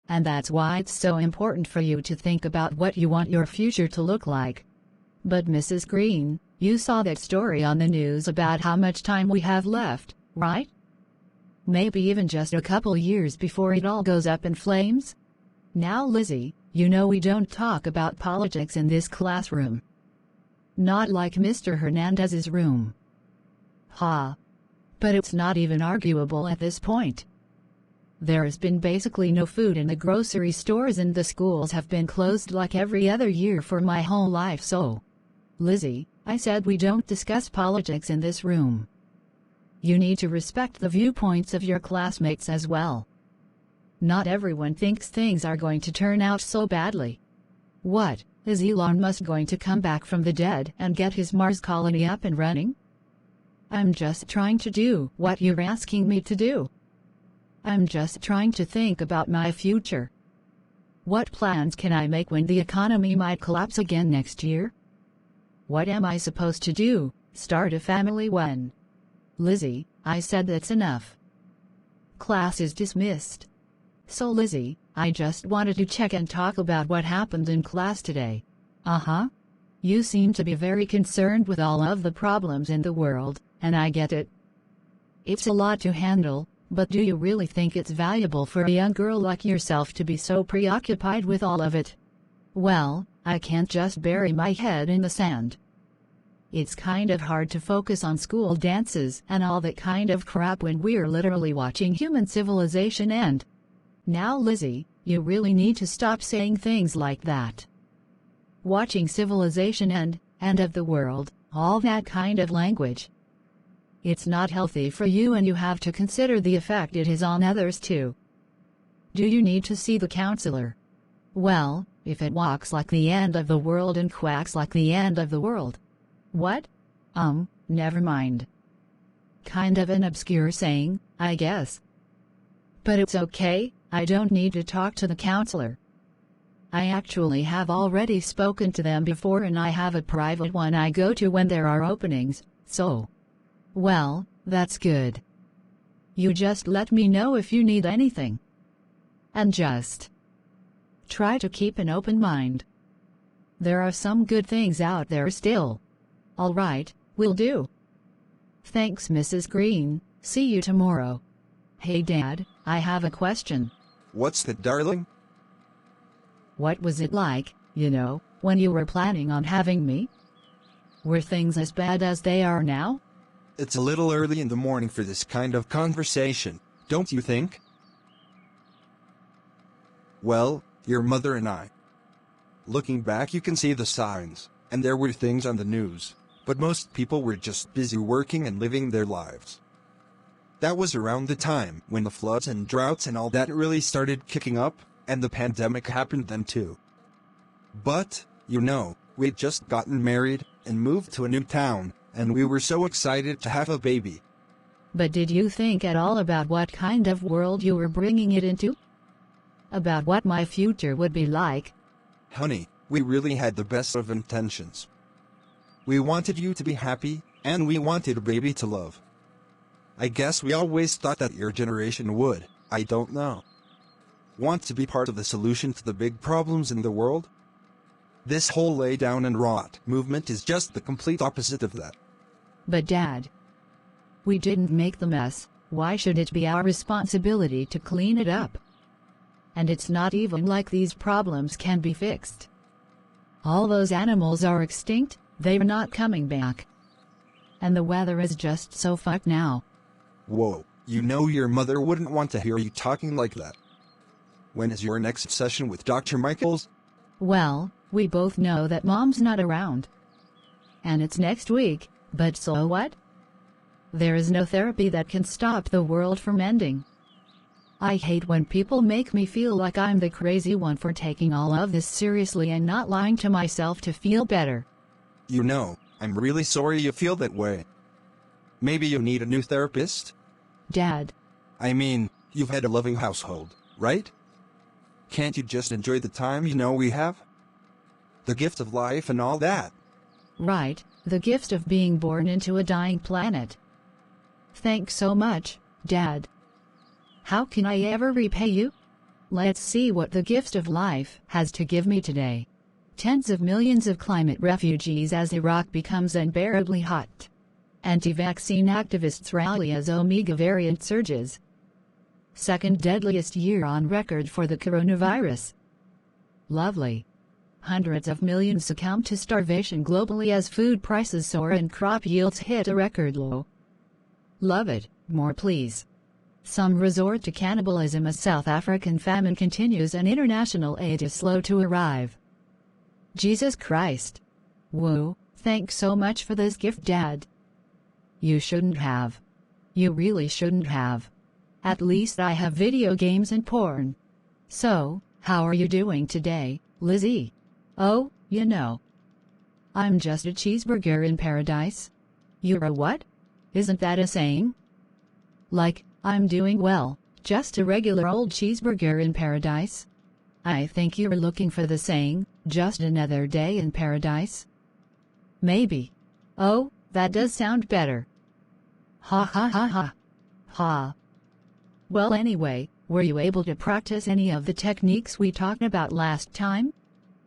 And that's why it's so important for you to think about what you want your future to look like. But Mrs. Green, you saw that story on the news about how much time we have left, right? Maybe even just a couple years before it all goes up in flames? Now Lizzie, you know we don't talk about politics in this classroom. Not like Mr. Hernandez's room. Ha! But it's not even arguable at this point. There has been basically no food in the grocery stores and the schools have been closed like every other year for my whole life, so. Lizzie, I said we don't discuss politics in this room. You need to respect the viewpoints of your classmates as well. Not everyone thinks things are going to turn out so badly. What, is Elon Musk going to come back from the dead and get his Mars colony up and running? I'm just trying to do what you're asking me to do. I'm just trying to think about my future. What plans can I make when the economy might collapse again next year? What am I supposed to do, start a family when? Lizzie, I said that's enough. Class is dismissed. So Lizzie, I just wanted to check and talk about what happened in class today. Uh-huh. You seem to be very concerned with all of the problems in the world, and I get it. It's a lot to handle, but do you really think it's valuable for a young girl like yourself to be so preoccupied with all of it? Well, I can't just bury my head in the sand. It's kind of hard to focus on school dances and all that kind of crap when we're literally watching human civilization end. Now Lizzie, you really need to stop saying things like that. Watching civilization end of the world, all that kind of language. It's not healthy for you and you have to consider the effect it has on others too. Do you need to see the counselor? Well, if it walks like the end of the world and quacks like the end of the world. What? Never mind. Kind of an obscure saying, I guess. But it's okay, I don't need to talk to the counselor. I actually have already spoken to them before and I have a private one I go to when there are openings, so. Well, that's good. You just let me know if you need anything. And just try to keep an open mind. There are some good things out there still. All right, will do. Thanks, Mrs. Green. See you tomorrow. Hey Dad, I have a question. What's that, darling? What was it like, when you were planning on having me? Were things as bad as they are now? It's a little early in the morning for this kind of conversation, don't you think? Well, your mother and I. Looking back, you can see the signs, and there were things on the news, but most people were just busy working and living their lives. That was around the time when the floods and droughts and all that really started kicking up, and the pandemic happened then too. But, we'd just gotten married and moved to a new town, and we were so excited to have a baby. But did you think at all about what kind of world you were bringing it into? About what my future would be like? Honey, we really had the best of intentions. We wanted you to be happy, and we wanted a baby to love. I guess we always thought that your generation would, I don't know, want to be part of the solution to the big problems in the world? This whole lay down and rot movement is just the complete opposite of that. But Dad, we didn't make the mess, why should it be our responsibility to clean it up? And it's not even like these problems can be fixed. All those animals are extinct, they're not coming back. And the weather is just so fucked now. Whoa, your mother wouldn't want to hear you talking like that. When is your next session with Dr. Michaels? Well, we both know that Mom's not around. And it's next week, but so what? There is no therapy that can stop the world from ending. I hate when people make me feel like I'm the crazy one for taking all of this seriously and not lying to myself to feel better. I'm really sorry you feel that way. Maybe you need a new therapist? Dad. I mean, you've had a loving household, right? Can't you just enjoy the time we have? The gift of life and all that. Right, the gift of being born into a dying planet. Thanks so much, Dad. How can I ever repay you? Let's see what the gift of life has to give me today. Tens of millions of climate refugees as Iraq becomes unbearably hot. Anti-vaccine activists rally as Omega variant surges. Second deadliest year on record for the coronavirus. Lovely. Hundreds of millions succumb to starvation globally as food prices soar and crop yields hit a record low. Love it. More please. Some resort to cannibalism as South African famine continues and international aid is slow to arrive. Jesus Christ. Woo, thanks so much for this gift, Dad. You shouldn't have. You really shouldn't have. At least I have video games and porn. So, how are you doing today, Lizzie? Oh, you know. I'm just a cheeseburger in paradise. You're a what? Isn't that a saying? Like, I'm doing well, just a regular old cheeseburger in paradise. I think you're looking for the saying, just another day in paradise. Maybe. Oh, that does sound better. Ha ha ha ha. Ha. Well anyway, were you able to practice any of the techniques we talked about last time?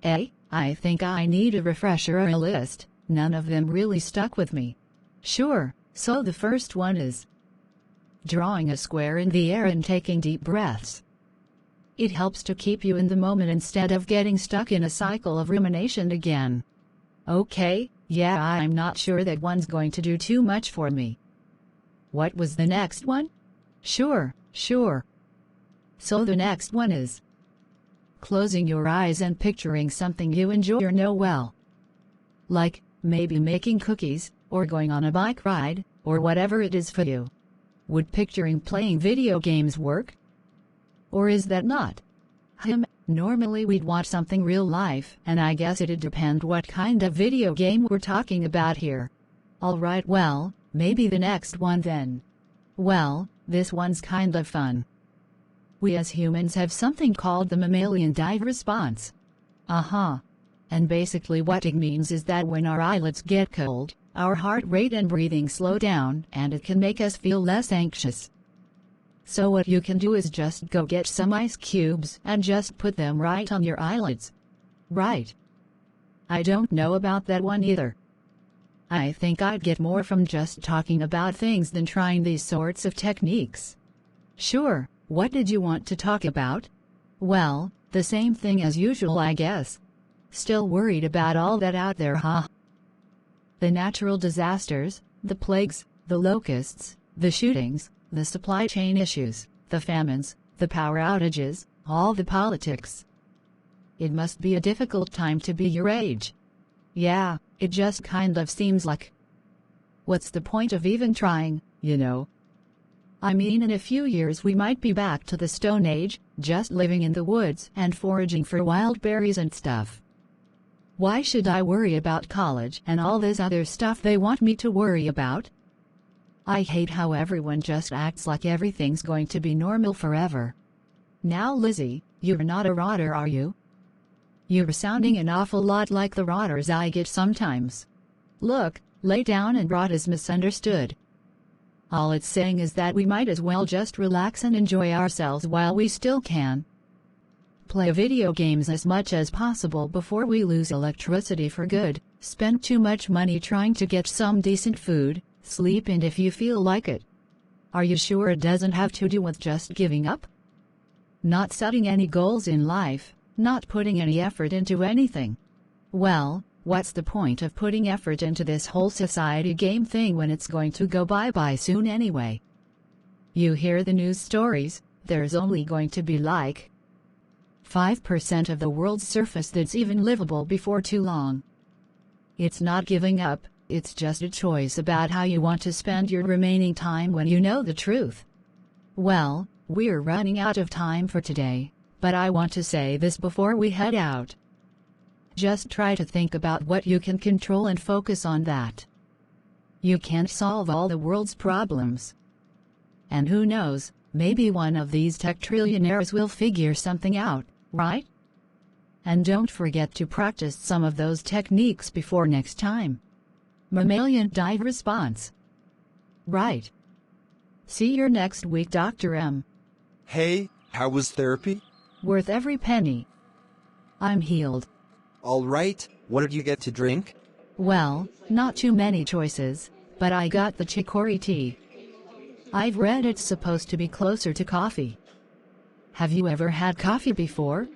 I think I need a refresher or a list, none of them really stuck with me. Sure, so the first one is drawing a square in the air and taking deep breaths. It helps to keep you in the moment instead of getting stuck in a cycle of rumination again. Okay, yeah, I'm not sure that one's going to do too much for me. What was the next one? Sure. So the next one is closing your eyes and picturing something you enjoy or know well. Like, maybe making cookies, or going on a bike ride, or whatever it is for you. Would picturing playing video games work? Or is that not? Normally we'd want something real life, and I guess it'd depend what kind of video game we're talking about here. Alright, well, maybe the next one then. Well, this one's kind of fun. We as humans have something called the mammalian dive response. And basically what it means is that when our eyelids get cold, our heart rate and breathing slow down, and it can make us feel less anxious. So what you can do is just go get some ice cubes and just put them right on your eyelids. Right. I don't know about that one either. I think I'd get more from just talking about things than trying these sorts of techniques. Sure, what did you want to talk about? Well, the same thing as usual, I guess. Still worried about all that out there, huh? The natural disasters, the plagues, the locusts, the shootings, the supply chain issues, the famines, the power outages, all the politics. It must be a difficult time to be your age. Yeah, it just kind of seems like. What's the point of even trying, you know? I mean, in a few years we might be back to the Stone Age, just living in the woods and foraging for wild berries and stuff. Why should I worry about college and all this other stuff they want me to worry about? I hate how everyone just acts like everything's going to be normal forever. Now Lizzie, you're not a rotter, are you? You're sounding an awful lot like the rotters I get sometimes. Look, lay down and rot is misunderstood. All it's saying is that we might as well just relax and enjoy ourselves while we still can. Play video games as much as possible before we lose electricity for good, spend too much money trying to get some decent food, sleep in if you feel like it. Are you sure it doesn't have to do with just giving up? Not setting any goals in life, not putting any effort into anything. Well, what's the point of putting effort into this whole society game thing when it's going to go bye-bye soon anyway? You hear the news stories, there's only going to be like 5% of the world's surface that's even livable before too long. It's not giving up, it's just a choice about how you want to spend your remaining time when you know the truth. Well, we're running out of time for today, but I want to say this before we head out. Just try to think about what you can control and focus on that. You can't solve all the world's problems. And who knows, maybe one of these tech trillionaires will figure something out, right? And don't forget to practice some of those techniques before next time. Mammalian dive response. Right. See you next week, Dr. M. Hey, how was therapy? Worth every penny. I'm healed. Alright, what did you get to drink? Well, not too many choices, but I got the chicory tea. I've read it's supposed to be closer to coffee. Have you ever had coffee before?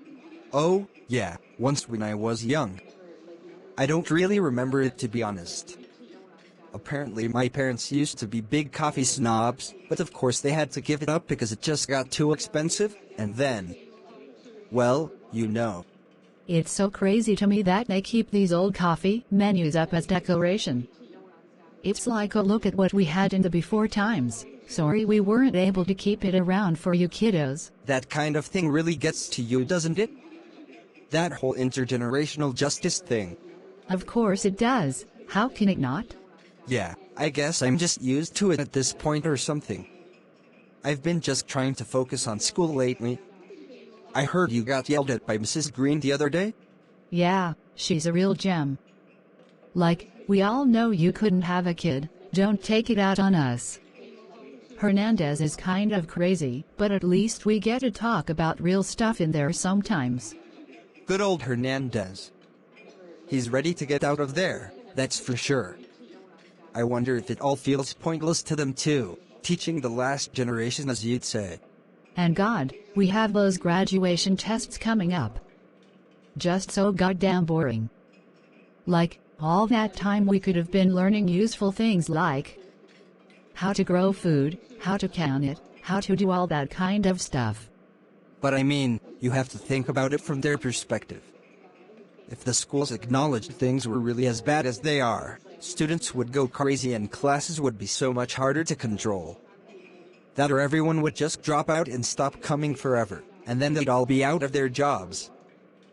Oh, yeah, once when I was young. I don't really remember it, to be honest. Apparently my parents used to be big coffee snobs, but of course they had to give it up because it just got too expensive, and then... well, you know. It's so crazy to me that they keep these old coffee menus up as decoration. It's like a look at what we had in the before times. Sorry we weren't able to keep it around for you kiddos. That kind of thing really gets to you, doesn't it? That whole intergenerational justice thing. Of course it does. How can it not? Yeah, I guess I'm just used to it at this point or something. I've been just trying to focus on school lately. I heard you got yelled at by Mrs. Green the other day? Yeah, she's a real gem. Like, we all know you couldn't have a kid, don't take it out on us. Hernandez is kind of crazy, but at least we get to talk about real stuff in there sometimes. Good old Hernandez. He's ready to get out of there, that's for sure. I wonder if it all feels pointless to them too, teaching the last generation, as you'd say. And God, we have those graduation tests coming up. Just so goddamn boring. Like, all that time we could have been learning useful things like how to grow food, how to can it, how to do all that kind of stuff. But I mean, you have to think about it from their perspective. If the schools acknowledged things were really as bad as they are, students would go crazy and classes would be so much harder to control. That or everyone would just drop out and stop coming forever, and then they'd all be out of their jobs.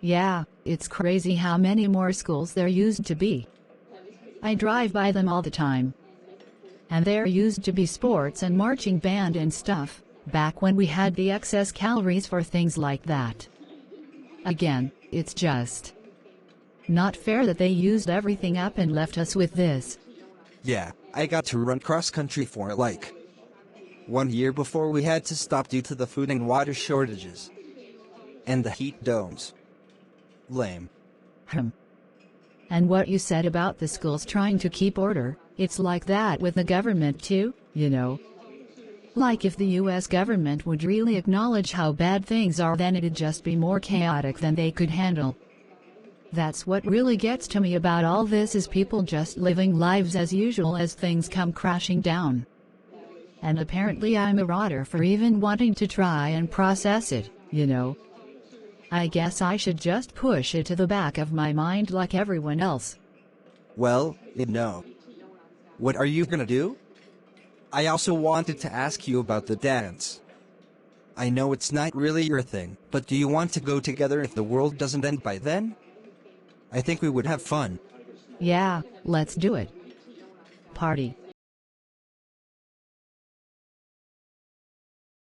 Yeah, it's crazy how many more schools there used to be. I drive by them all the time. And there used to be sports and marching band and stuff, back when we had the excess calories for things like that. Again, it's just not fair that they used everything up and left us with this. Yeah, I got to run cross-country for like 1 year before we had to stop due to the food and water shortages. And the heat domes. Lame. And what you said about the schools trying to keep order, it's like that with the government too, you know. Like if the US government would really acknowledge how bad things are, then it'd just be more chaotic than they could handle. That's what really gets to me about all this, is people just living lives as usual as things come crashing down. And apparently I'm a rotter for even wanting to try and process it, you know. I guess I should just push it to the back of my mind like everyone else. Well, no. What are you gonna do? I also wanted to ask you about the dance. I know it's not really your thing, but do you want to go together if the world doesn't end by then? I think we would have fun. Yeah, let's do it. Party.